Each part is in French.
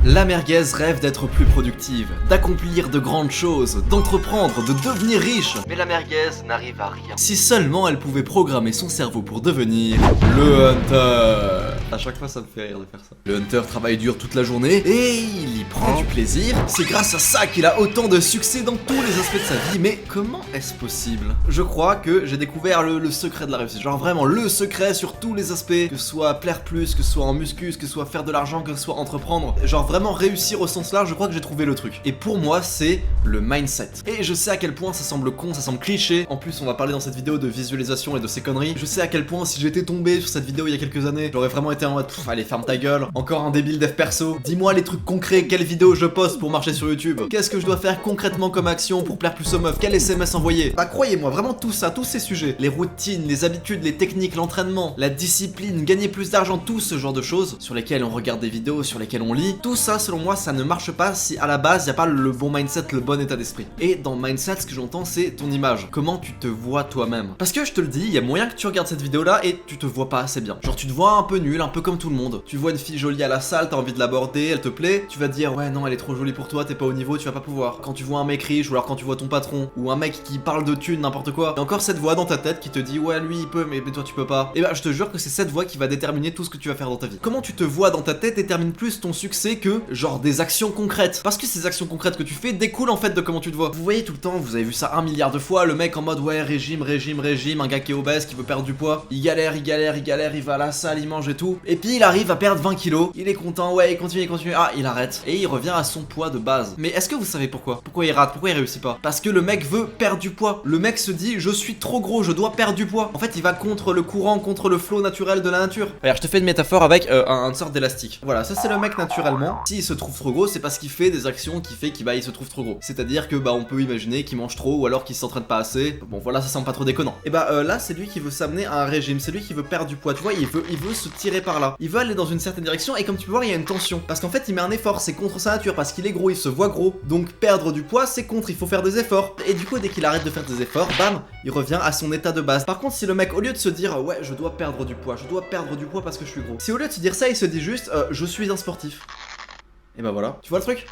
La merguez rêve d'être plus productive, d'accomplir de grandes choses, d'entreprendre, de devenir riche. Mais la merguez n'arrive à rien. Si seulement elle pouvait programmer son cerveau pour devenir le hunter. À chaque fois ça me fait rire de faire ça. Le hunter travaille dur toute la journée et il y prend du plaisir. C'est grâce à ça qu'il a autant de succès dans tous les aspects de sa vie. Mais comment est-ce possible? Je crois que j'ai découvert le secret de la réussite. Genre vraiment le secret sur tous les aspects. Que ce soit plaire plus, que ce soit en muscu, que ce soit faire de l'argent, que ce soit entreprendre. Genre vraiment réussir au sens large, je crois que j'ai trouvé le truc. Et pour moi c'est le mindset. Et je sais à quel point ça semble con, ça semble cliché. En plus on va parler dans cette vidéo de visualisation et de ces conneries. Je sais à quel point si j'étais tombé sur cette vidéo il y a quelques années, j'aurais vraiment été en mode allez ferme ta gueule. Encore un débile dev perso. Dis-moi les trucs concrets, quelle vidéo je poste pour marcher sur YouTube. Qu'est-ce que je dois faire concrètement comme action pour plaire plus aux meufs? Quel SMS envoyer? Bah croyez-moi, vraiment tout ça, tous ces sujets. Les routines, les habitudes, les techniques, l'entraînement, la discipline, gagner plus d'argent, tout ce genre de choses sur lesquelles on regarde des vidéos, sur lesquelles on lit. Tout ça selon moi ça ne marche pas si à la base il n'y a pas le bon mindset, le bon état d'esprit. Et dans mindset ce que j'entends c'est ton image. Comment tu te vois toi-même. Parce que je te le dis, il y a moyen que tu regardes cette vidéo là et tu te vois pas assez bien. Genre tu te vois un peu nul, un peu comme tout le monde. Tu vois une fille jolie à la salle, t'as envie de l'aborder, elle te plaît, tu vas te dire ouais non elle est trop jolie pour toi, t'es pas au niveau, tu vas pas pouvoir. Quand tu vois un mec riche ou alors quand tu vois ton patron ou un mec qui parle de thunes, n'importe quoi, et encore cette voix dans ta tête qui te dit ouais lui il peut mais toi tu peux pas. Et bah je te jure que c'est cette voix qui va déterminer tout ce que tu vas faire dans ta vie. Comment tu te vois dans ta tête détermine plus ton succès que genre des actions concrètes. Parce que ces actions concrètes que tu fais découlent en fait de comment tu te vois. Vous voyez tout le temps, vous avez vu ça 1 milliard de fois, le mec en mode ouais régime, un gars qui est obèse, qui veut perdre du poids, il galère, il va à la salle, il mange et tout, et puis il arrive à perdre 20 kilos, il est content, ouais il continue, ah il arrête, et il revient à son poids de base. Mais est-ce que vous savez pourquoi? Pourquoi il rate? Pourquoi il réussit pas? Parce que le mec veut perdre du poids. Le mec se dit je suis trop gros, je dois perdre du poids. En fait il va contre le courant, contre le flow naturel de la nature. Regarde, je te fais une métaphore avec une sorte d'élastique. Voilà, ça c'est le mec naturellement. S'il se trouve trop gros, c'est parce qu'il fait des actions qui fait qu'il il se trouve trop gros. C'est-à-dire que on peut imaginer qu'il mange trop ou alors qu'il s'entraîne pas assez. Bon voilà, ça semble pas trop déconnant. Et là c'est lui qui veut s'amener à un régime, c'est lui qui veut perdre du poids. Tu vois, il veut se tirer par là. Il veut aller dans une certaine direction et comme tu peux voir, il y a une tension. Parce qu'en fait, il met un effort, c'est contre sa nature parce qu'il est gros, il se voit gros. Donc perdre du poids, c'est contre, il faut faire des efforts. Et du coup, dès qu'il arrête de faire des efforts, bam, il revient à son état de base. Par contre, si le mec au lieu de se dire ouais, je dois perdre du poids parce que je suis gros. Si au lieu de se dire ça, il se dit juste je suis un sportif. Et voilà, tu vois le truc?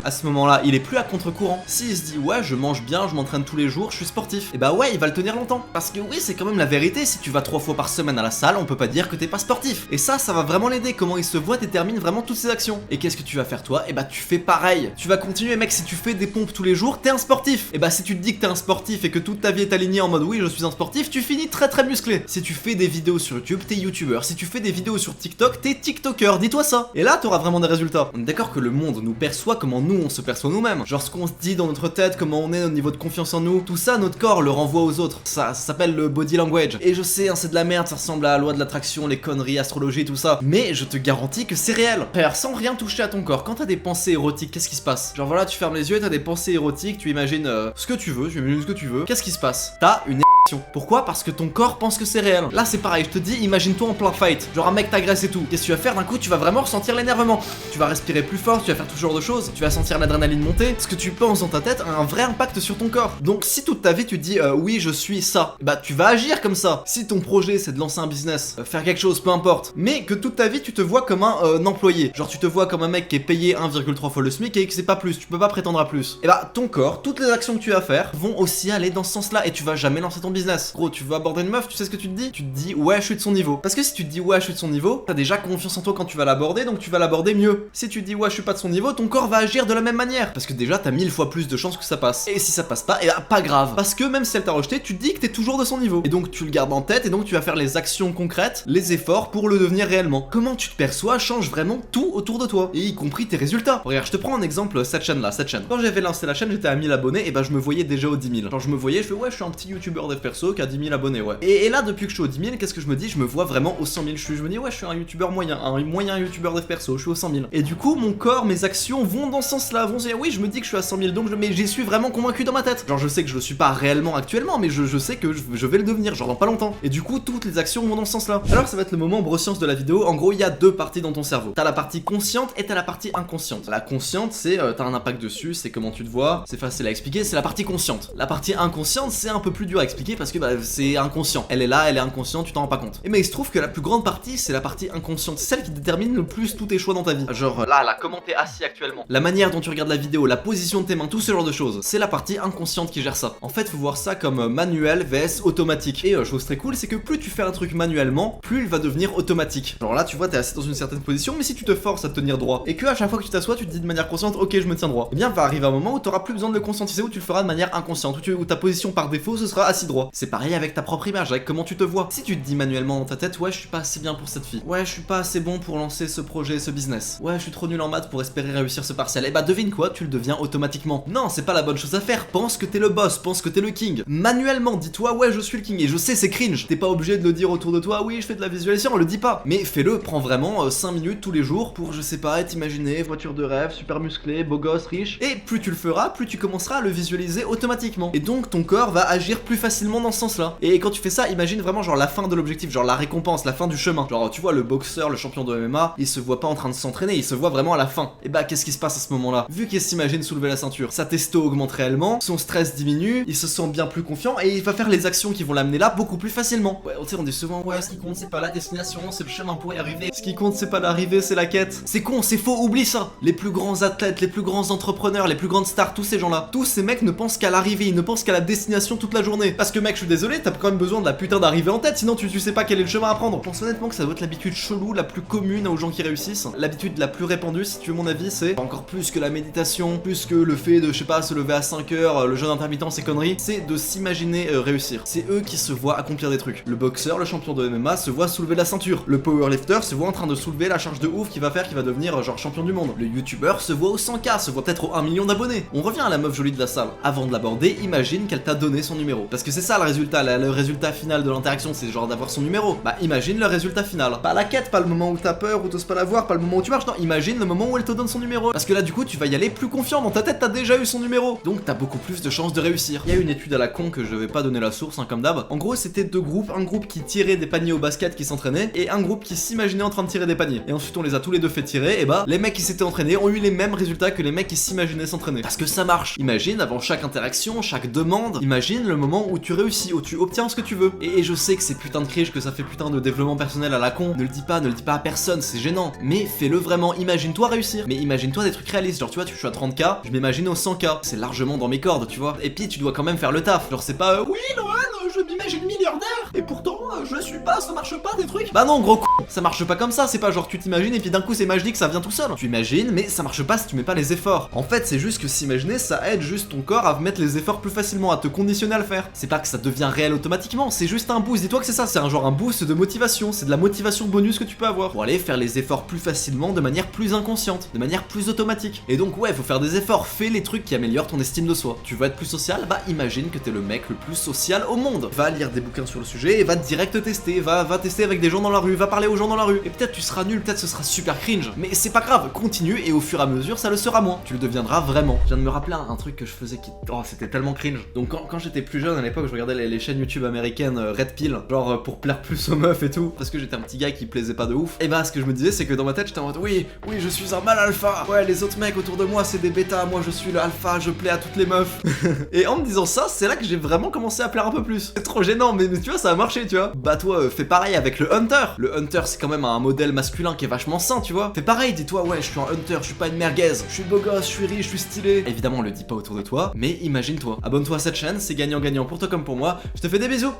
À ce moment-là, il est plus à contre-courant. S'il se dit ouais, je mange bien, je m'entraîne tous les jours, je suis sportif, et ouais, il va le tenir longtemps. Parce que oui, c'est quand même la vérité, si tu vas 3 fois par semaine à la salle, on peut pas dire que t'es pas sportif. Et ça va vraiment l'aider. Comment il se voit détermine vraiment toutes ses actions. Et qu'est-ce que tu vas faire toi? Tu fais pareil. Tu vas continuer, mec, si tu fais des pompes tous les jours, t'es un sportif. Et si tu te dis que t'es un sportif et que toute ta vie est alignée en mode oui, je suis un sportif, tu finis très très musclé. Si tu fais des vidéos sur YouTube, t'es youtubeur. Si tu fais des vidéos sur TikTok, t'es tiktoker. Dis-toi ça. Et là, t'auras vraiment des résultats. On est d'accord que le monde nous perçoit comment nous on se perçoit nous-mêmes. Genre ce qu'on se dit dans notre tête, comment on est, notre niveau de confiance en nous, tout ça, notre corps le renvoie aux autres. Ça s'appelle le body language. Et je sais, c'est de la merde, ça ressemble à la loi de l'attraction, les conneries, astrologie, tout ça. Mais je te garantis que c'est réel. Frère, sans rien toucher à ton corps, quand t'as des pensées érotiques, qu'est-ce qui se passe? Genre voilà, tu fermes les yeux, t'as des pensées érotiques, tu imagines ce que tu veux, qu'est-ce qui se passe? T'as une érection. Pourquoi? Parce que ton corps pense que c'est réel. Là c'est pareil, je te dis, imagine-toi en plein fight. Genre un mec t'agresse et tout. Qu'est-ce que tu vas faire? D'un coup, tu vas vraiment ressentir l'énervement. Tu vas respirer plus fort, tu vas faire tout ce genre de choses. Tu vas sentir l'adrénaline monter. Ce que tu penses dans ta tête a un vrai impact sur ton corps. Donc si toute ta vie tu te dis oui je suis ça, tu vas agir comme ça. Si ton projet c'est de lancer un business, faire quelque chose, peu importe, mais que toute ta vie tu te vois comme un employé, genre tu te vois comme un mec qui est payé 1,3 fois le SMIC et que c'est pas plus, tu peux pas prétendre à plus, et ton corps, toutes les actions que tu vas faire vont aussi aller dans ce sens là et tu vas jamais lancer ton business. Gros, tu veux aborder une meuf, tu sais ce que tu te dis? Tu te dis ouais je suis de son niveau. Parce que si tu te dis ouais je suis de son niveau, t'as déjà confiance en toi quand tu vas l'aborder, donc tu vas l'aborder mieux. Si tu te dis ouais je suis pas de son niveau, ton corps va agir de la même manière. Parce que déjà t'as 1000 fois plus de chances que ça passe. Et si ça passe pas, pas grave. Parce que même si elle t'a rejeté, tu te dis que t'es toujours de son niveau. Et donc tu le gardes en tête et donc tu vas faire les actions concrètes, les efforts pour le devenir réellement. Comment tu te perçois change vraiment tout autour de toi. Et y compris tes résultats. Regarde, je te prends un exemple, cette chaîne. Quand j'avais lancé la chaîne, j'étais à 1000 abonnés et je me voyais déjà aux 10 000. Genre je me voyais, je fais ouais je suis un petit youtubeur dev perso qui a 10 000 abonnés, ouais. Et là depuis que je suis aux 10 000, qu'est-ce que je me dis? Je me vois vraiment aux 100 000. Je me dis ouais je suis un youtubeur moyen, un moyen youtubeur dev perso, je suis aux 100 000. Et du coup mon corps, mes actions vont dans ce sens là, vont se dire oui je me dis que je suis à 100 000 donc mais j'y suis vraiment convaincu dans ma tête. Genre je sais que je le suis pas réellement actuellement mais je sais que je vais le devenir genre dans pas longtemps. Et du coup toutes les actions vont dans ce sens là. Alors ça va être le moment broscience de la vidéo. En gros il y a deux parties dans ton cerveau. T'as la partie consciente et t'as la partie inconsciente. La consciente c'est t'as un impact dessus, c'est comment tu te vois, c'est facile à expliquer, c'est la partie consciente. La partie inconsciente c'est un peu plus dur à expliquer expliquer parce que bah, c'est inconscient. Elle est là, elle est inconsciente, tu t'en rends pas compte. Et mais il se trouve que la plus grande partie, c'est la partie inconsciente. C'est celle qui détermine le plus tous tes choix dans ta vie. Genre là, comment t'es assis actuellement. La manière dont tu regardes la vidéo, la position de tes mains, tout ce genre de choses. C'est la partie inconsciente qui gère ça. En fait, faut voir ça comme manuel vs automatique. Et chose très cool, c'est que plus tu fais un truc manuellement, plus il va devenir automatique. Genre là, tu vois, t'es assis dans une certaine position, mais si tu te forces à te tenir droit et que à chaque fois que tu t'assois, tu te dis de manière consciente, ok, je me tiens droit. Eh bien, va arriver un moment où t'auras plus besoin de le conscientiser, où tu le feras de manière inconsciente, où ta position par défaut, ce sera assis droit. C'est pareil avec ta propre image, avec comment tu te vois. Si tu te dis manuellement dans ta tête, ouais, je suis pas assez bien pour cette fille. Ouais, je suis pas assez bon pour lancer ce projet, ce business. Ouais, je suis trop nul en maths pour espérer réussir ce partiel. Et bah, devine quoi, tu le deviens automatiquement. Non, c'est pas la bonne chose à faire. Pense que t'es le boss, pense que t'es le king. Manuellement, dis-toi, ouais, je suis le king. Et je sais, c'est cringe. T'es pas obligé de le dire autour de toi, oui, je fais de la visualisation, on le dit pas. Mais fais-le, prends vraiment 5 minutes tous les jours pour, je sais pas, t'imaginer, voiture de rêve, super musclé, beau gosse, riche. Et plus tu le feras, plus tu commenceras à le visualiser automatiquement. Et donc, ton corps va agir plus facilement dans ce sens-là. Et quand tu fais ça, imagine vraiment genre la fin de l'objectif, genre la récompense, la fin du chemin. Genre, tu vois, le boxeur, le champion de MMA, il se voit pas en train de s'entraîner, il se voit vraiment à la fin. Et bah, qu'est-ce qui se passe à ce moment-là? Vu qu'il s'imagine soulever la ceinture, sa testo augmente réellement, son stress diminue, il se sent bien plus confiant et il va faire les actions qui vont l'amener là beaucoup plus facilement. Ouais, tu sais, on dit souvent, ouais, ce qui compte, c'est pas la destination, c'est le chemin pour y arriver. Ce qui compte, c'est pas l'arrivée, c'est la quête. C'est con, c'est faux, oublie ça. Les plus grands athlètes, les plus grands entrepreneurs, les plus grandes stars, tous ces gens-là, tous ces mecs ne pensent qu'à l'arrivée, ils ne pensent qu'à la destination toute la journée. Parce que mec, je suis désolé, t'as quand même besoin de la putain d'arrivée en tête, sinon tu sais pas quel est le chemin à prendre. Je pense honnêtement que ça doit être l'habitude chelou, la plus commune aux gens qui réussissent. L'habitude la plus répandue, si tu veux mon avis, c'est encore plus que la méditation, plus que le fait de, je sais pas, se lever à 5 heures, le jeûne intermittent, ces conneries, c'est de s'imaginer réussir. C'est eux qui se voient accomplir des trucs. Le boxeur, le champion de MMA se voit soulever la ceinture. Le powerlifter se voit en train de soulever la charge de ouf qui va devenir genre champion du monde. Le youtubeur se voit au 100K, se voit peut-être au 1 million d'abonnés. On revient à la meuf jolie de la salle. Avant de l'aborder, imagine qu'elle t'a donné son numéro. Parce que c'est ça le résultat, le résultat final de l'interaction, c'est genre d'avoir son numéro. Bah imagine le résultat final. Pas la quête, pas le moment où t'as peur, où t'oses pas la voir, pas le moment où tu marches, non, imagine le moment où elle te donne son numéro. Parce que là du coup tu vas y aller plus confiant, dans ta tête t'as déjà eu son numéro. Donc t'as beaucoup plus de chances de réussir. Il y a une étude à la con que je vais pas donner la source, hein, comme d'hab. En gros c'était deux groupes, un groupe qui tirait des paniers au basket qui s'entraînait, et un groupe qui s'imaginait en train de tirer des paniers. Et ensuite on les a tous les deux fait tirer, et bah les mecs qui s'étaient entraînés ont eu les mêmes résultats que les mecs qui s'imaginaient s'entraîner. Parce que ça marche. Imagine avant chaque interaction, chaque demande, imagine le moment où tu réussis, où tu obtiens ce que tu veux. Et je sais que c'est putain de criche, que ça fait putain de développement personnel à la con. Ne le dis pas à personne, c'est gênant. Mais fais-le vraiment, imagine-toi réussir. Mais imagine-toi des trucs réalistes, genre tu vois, je suis à 30K, je m'imagine au 100K. C'est largement dans mes cordes, tu vois. Et puis tu dois quand même faire le taf. Genre c'est pas oui Lohan, je m'imagine milliardaire. Et pourtant, je suis pas, ça marche pas des trucs. Bah non gros con, ça marche pas comme ça, c'est pas genre tu t'imagines et puis d'un coup c'est magique, ça vient tout seul. Tu imagines, mais ça marche pas si tu mets pas les efforts. En fait, c'est juste que s'imaginer, ça aide juste ton corps à mettre les efforts plus facilement, à te conditionner à le faire. C'est pas que ça devient réel automatiquement, c'est juste un boost. Dis-toi que c'est ça, c'est un boost de motivation, c'est de la motivation bonus que tu peux avoir pour aller faire les efforts plus facilement, de manière plus inconsciente, de manière plus automatique. Et donc ouais, faut faire des efforts, fais les trucs qui améliorent ton estime de soi. Tu veux être plus social? Bah imagine que t'es le mec le plus social au monde. Va lire des bouquins sur le sujet et va direct tester, va tester avec des gens dans la rue, va parler aux gens dans la rue. Et peut-être tu seras nul, peut-être ce sera super cringe, mais c'est pas grave, continue et au fur et à mesure ça le sera moins. Tu le deviendras vraiment. Je viens de me rappeler un truc que je faisais qui... Oh, c'était tellement cringe. Donc quand j'étais plus jeune à l'époque, je regardais les chaînes YouTube américaines Red Pill, genre pour plaire plus aux meufs et tout, parce que j'étais un petit gars qui plaisait pas de ouf. Et bah ce que je me disais c'est que dans ma tête j'étais en mode oui, je suis un mâle alpha. Ouais, les autres mecs autour de moi c'est des bêtas, moi je suis le alpha, je plais à toutes les meufs. Et en me disant ça, c'est là que j'ai vraiment commencé à plaire un peu plus. C'est trop gênant, mais tu vois, ça a marché, tu vois. Bah toi, fais pareil avec le hunter. Le hunter c'est quand même un modèle masculin qui est vachement sain, tu vois. Fais pareil, dis-toi ouais, je suis un hunter, je suis pas une merguez, je suis beau gosse, je suis riche, je suis stylé. Évidemment, on le dit pas autour de toi, mais imagine-toi. Abonne-toi à cette chaîne, c'est gagnant-gagnant pour toi comme pour moi. Je te fais des bisous.